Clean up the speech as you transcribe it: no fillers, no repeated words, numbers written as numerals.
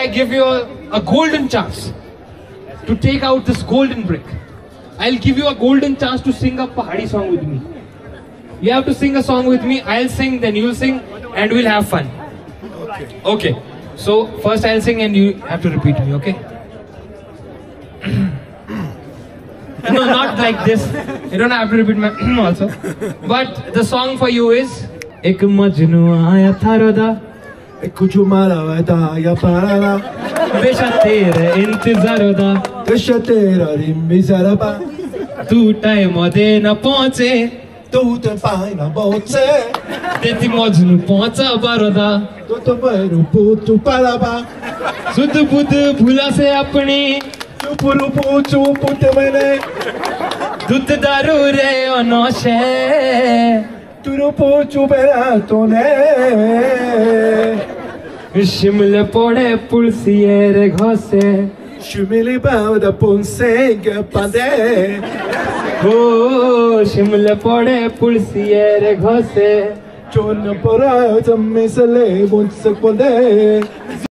I give you a golden chance to take out this golden brick. I'll give you a golden chance to sing a Pahadi song with me. You have to sing a song with me. I'll sing, then you'll sing, and we'll have fun. Okay. So first I'll sing and you have to repeat me, okay? No, not like this. You don't have to repeat my also. But the song for you is Ek Majnu aaya tha roda, ek jumala aaya ya parada, besha tere intezar hoda, besha tera mizaraba, tu time de na pahunche, tu te pai na boche, teti Majnu pahuncha baroda, tu te baru putu palaba, sud bud bhula se apni, chupuru puchu pute mene, dudh daru re onoshe, turu puchu beratone, shimle pode pulsiere ghase, shimili bauda ponseng pade, oh shimle pode pulsiere ghase, chon pora jamme sale bonsak pade.